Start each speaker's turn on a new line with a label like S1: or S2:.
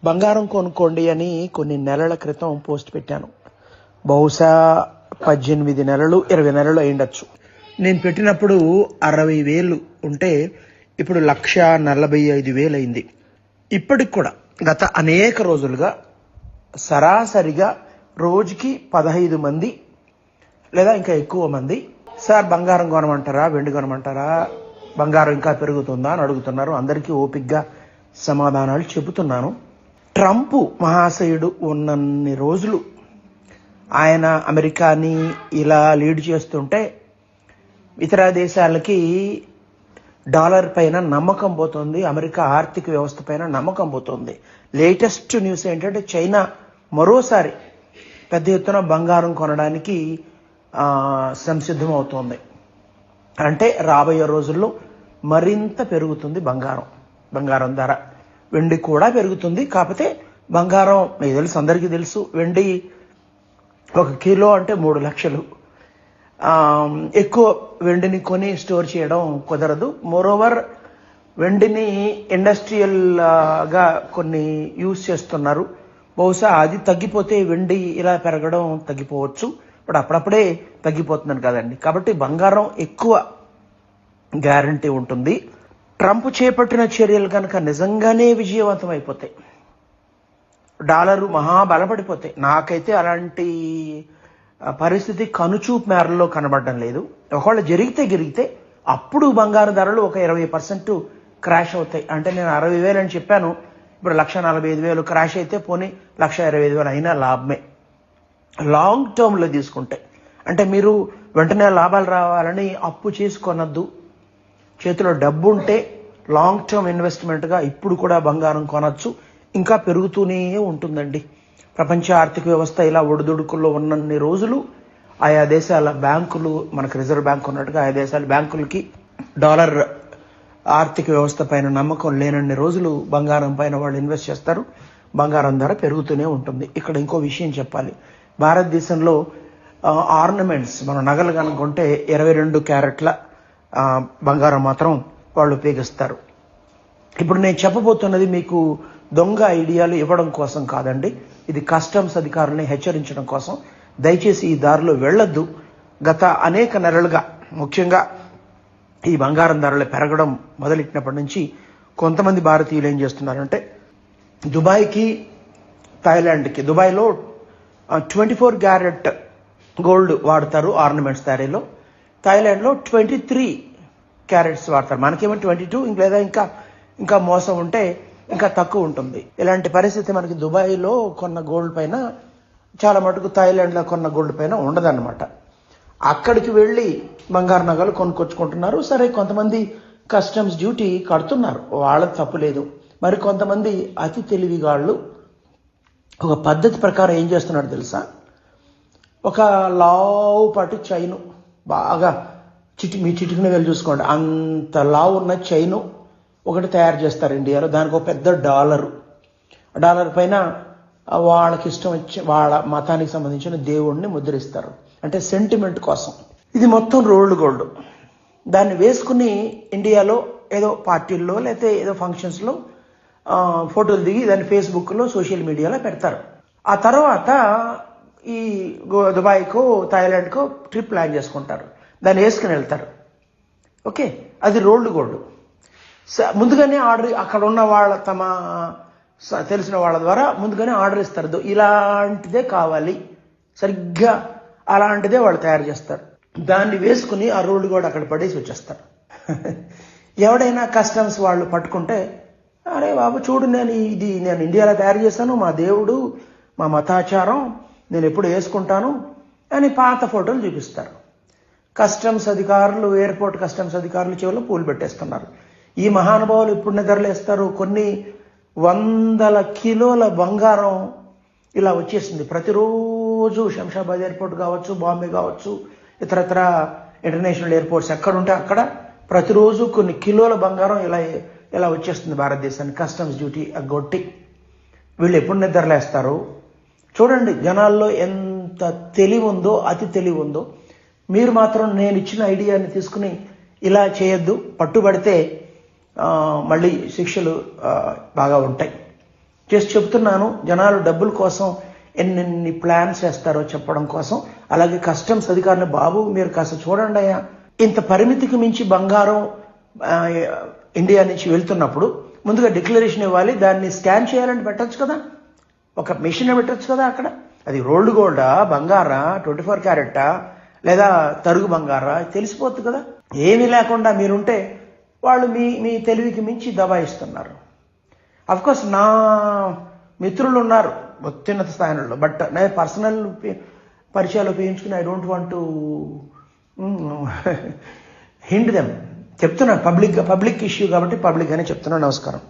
S1: బంగారం కొనుక్కోండి అని కొన్ని నెలల క్రితం పోస్ట్ పెట్టాను. బహుశా 18 నెలలు 20 నెలలు అయిండొచ్చు. నేను పెట్టినప్పుడు 60,000 ఉంటే ఇప్పుడు 1,45,000 అయింది. ఇప్పటికి కూడా గత అనేక రోజులుగా సరాసరిగా రోజుకి 15 మంది లేదా ఇంకా ఎక్కువ మంది సార్ బంగారం కొనమంటారా, వెండి కొనమంటారా, బంగారం ఇంకా పెరుగుతుందా అని అడుగుతున్నారు. అందరికీ ఓపిక్గా సమాధానాలు చెబుతున్నాను. ట్రంప్ మహాశయుడు ఉన్నన్ని రోజులు ఆయన అమెరికాని ఇలా లీడ్ చేస్తుంటే ఇతర దేశాలకి డాలర్ పైన నమ్మకం పోతుంది, అమెరికా ఆర్థిక వ్యవస్థ పైన నమ్మకం పోతుంది. లేటెస్ట్ న్యూస్ ఏంటంటే చైనా మరోసారి పెద్ద ఎత్తున బంగారం కొనడానికి సంసిద్ధం అవుతోంది. అంటే రాబోయే రోజుల్లో మరింత పెరుగుతుంది బంగారం ధర. వెండి కూడా పెరుగుతుంది. కాకపోతే బంగారం మీకు తెలుసు, అందరికీ తెలుసు, వెండి 1 కిలో అంటే 3 లక్షలు. ఎక్కువ వెండిని కొని స్టోర్ చేయడం కుదరదు. మోరోవర్ వెండిని ఇండస్ట్రియల్ గా కొన్ని యూజ్ చేస్తున్నారు. బహుశా అది తగ్గిపోతే వెండి ఇలా పెరగడం తగ్గిపోవచ్చు. ఇప్పుడు అప్పుడప్పుడే తగ్గిపోతుందని కదండి. కాబట్టి బంగారం ఎక్కువ గ్యారంటీ ఉంటుంది. ట్రంప్ చేపట్టిన చర్యలు కనుక నిజంగానే విజయవంతం అయిపోతాయి, డాలరు మహాబలపడిపోతాయి. నాకైతే అలాంటి పరిస్థితి కనుచూపు మేరలో కనబడడం లేదు. ఒకవేళ జరిగితే అప్పుడు బంగారు ధరలు ఒక 20% క్రాష్ అవుతాయి. అంటే నేను 60,000 అని చెప్పాను, ఇప్పుడు 1,45,000 క్రాష్ అయితే పోనీ 1,25,000 అయినా లాభమే. లాంగ్ టర్మ్లో తీసుకుంటే అంటే మీరు వెంటనే లాభాలు రావాలని అప్పు చేసి కొనద్దు. చేతిలో డబ్బు ఉంటే లాంగ్ టర్మ్ ఇన్వెస్ట్మెంట్గా ఇప్పుడు కూడా బంగారం కొనచ్చు. ఇంకా పెరుగుతూనే ఉంటుందండి. ప్రపంచ ఆర్థిక వ్యవస్థ ఇలా ఒడిదుడుకుల్లో ఉన్నన్ని రోజులు ఆయా దేశాల బ్యాంకులు, మనకు రిజర్వ్ బ్యాంక్ ఉన్నట్టుగా ఆయా దేశాల బ్యాంకులకి డాలర్ ఆర్థిక వ్యవస్థ పైన నమ్మకం లేనన్ని రోజులు బంగారం పైన వాళ్ళు ఇన్వెస్ట్ చేస్తారు. బంగారం ధర పెరుగుతూనే ఉంటుంది. ఇక్కడ ఇంకో విషయం చెప్పాలి. భారతదేశంలో ఆర్నమెంట్స్, మన నగలు కనుక్కుంటే 22 క్యారెట్ల బంగారం మాత్రం వాళ్ళు ఉపయోగిస్తారు. ఇప్పుడు నేను చెప్పబోతున్నది మీకు దొంగ ఐడియాలు ఇవ్వడం కోసం కాదండి. ఇది కస్టమ్స్ అధికారులని హెచ్చరించడం కోసం. దయచేసి ఈ దారిలో వెళ్ళొద్దు. గత అనేక నెలలుగా ముఖ్యంగా ఈ బంగారం ధరలు పెరగడం మొదలెట్టినప్పటి నుంచి కొంతమంది భారతీయులు ఏం చేస్తున్నారంటే దుబాయ్కి, థాయిలాండ్కి, దుబాయ్లో 24 క్యారెట్ గోల్డ్ వాడతారు ఆర్నమెంట్స్ తయారీలో, థాయిలాండ్లో 23 క్యారెట్స్ వాడతారు. మనకేమో 22, లేదా ఇంకా మోసం ఉంటే ఇంకా తక్కువ ఉంటుంది. ఇలాంటి పరిస్థితి మనకి దుబాయ్లో కొన్న గోల్డ్ పైన చాలా మటుకు థాయిలాండ్లో కొన్న గోల్డ్ పైన ఉండదన్నమాట. అక్కడికి వెళ్ళి బంగారు నగలు కొనుక్కొచ్చుకుంటున్నారు. సరే, కొంతమంది కస్టమ్స్ డ్యూటీ కడుతున్నారు, వాళ్ళకి తప్పు లేదు. మరి కొంతమంది అతి తెలివిగాళ్ళు ఒక పద్ధతి ప్రకారం ఏం చేస్తున్నారు తెలుసా? ఒక లావు పాటు చైను, బాగా మీ చిటికిన వెళ్ళి చూసుకోండి, అంత లావు ఉన్న చైను ఒకటి తయారు చేస్తారు ఇండియాలో. దానికి ఒక పెద్ద డాలర్ పైన వాళ్ళకి ఇష్టం వచ్చి వాళ్ళ మతానికి సంబంధించిన దేవుణ్ణి ముద్రిస్తారు. అంటే సెంటిమెంట్ కోసం. ఇది మొత్తం రోల్డ్ గోల్డ్. దాన్ని వేసుకుని ఇండియాలో ఏదో పార్టీల్లో లేకపోతే ఏదో ఫంక్షన్స్లో ఫోటోలు దిగి దాన్ని ఫేస్బుక్లో, సోషల్ మీడియాలో పెడతారు. ఆ తర్వాత ఈ దుబాయ్కో థాయిలాండ్కో ట్రిప్ ప్లాన్ చేసుకుంటారు, దాన్ని వేసుకుని వెళ్తారు. ఓకే, అది రోల్డ్ గోల్డ్. ముందుగానే ఆర్డర్, అక్కడ ఉన్న వాళ్ళ తమ తెలిసిన వాళ్ళ ద్వారా ముందుగానే ఆర్డర్ ఇస్తారు. ఇలాంటిదే కావాలి, సరిగ్గా అలాంటిదే వాళ్ళు తయారు చేస్తారు. దాన్ని వేసుకుని ఆ రోల్డ్ గోల్డ్ అక్కడ పడేసి వచ్చేస్తారు. ఎవడైనా కస్టమ్స్ వాళ్ళు పట్టుకుంటే, అరే బాబు చూడు, నేను ఇండియాలో తయారు చేశాను, మా దేవుడు, మా మతాచారం, నేను ఎప్పుడు వేసుకుంటాను అని పాత ఫోటోలు చూపిస్తారు. కస్టమ్స్ అధికారులు, ఎయిర్పోర్ట్ కస్టమ్స్ అధికారులు చెవిలో పూలు పెట్టేస్తున్నారు. ఈ మహానుభావులు ఇప్పుడు నిద్రలేస్తారు. కొన్ని 100 కిలోల బంగారం ఇలా వచ్చేసింది. ప్రతిరోజు శంషాబాద్ ఎయిర్పోర్ట్ కావచ్చు, బాంబే కావచ్చు, ఇతరత్ర ఇంటర్నేషనల్ ఎయిర్పోర్ట్స్ ఎక్కడుంటే అక్కడ ప్రతిరోజు కొన్ని కిలోల బంగారం ఇలా వచ్చేస్తుంది భారతదేశానికి కస్టమ్స్ డ్యూటీ గొట్టి. వీళ్ళు ఎప్పుడు నిద్రలేస్తారు చూడండి. జనాల్లో ఎంత తెలివి ఉందో, అతి తెలివి ఉందో. మీరు మాత్రం నేను ఇచ్చిన ఐడియాని తీసుకుని ఇలా చేయొద్దు. పట్టుబడితే మళ్ళీ శిక్షలు బాగా ఉంటాయి. జస్ట్ చెప్తున్నాను, జనాలు డబ్బుల కోసం ఎన్నెన్ని ప్లాన్స్ చేస్తారో చెప్పడం కోసం. అలాగే కస్టమ్స్ అధికారులు, బాబు మీరు కాస్త చూడండి అయ్యా, ఇంత పరిమితికి మించి బంగారం ఇండియా నుంచి వెళ్తున్నప్పుడు ముందుగా డిక్లరేషన్ ఇవ్వాలి, దాన్ని స్కాన్ చేయాలని పెట్టచ్చు కదా, ఒక మెషిన్ పెట్టచ్చు కదా అక్కడ. అది రోల్డ్ గోల్డా, బంగారా, 24 క్యారెట్టా, లేదా తరుగు బంగారా తెలిసిపోతుంది కదా. ఏమీ లేకుండా మీరుంటే వాళ్ళు మీ తెలివికి మించి దబాయిస్తున్నారు. అఫ్కోర్స్ నా మిత్రులు ఉన్నారు అత్యున్నత స్థాయిలో, బట్ నేను పర్సనల్ పరిచయాలు ఉపయోగించుకుని I don't want to hint them. చెప్తున్నాను, పబ్లిక్ ఇష్యూ కాబట్టి పబ్లిక్ గానే చెప్తున్నాను. నమస్కారం.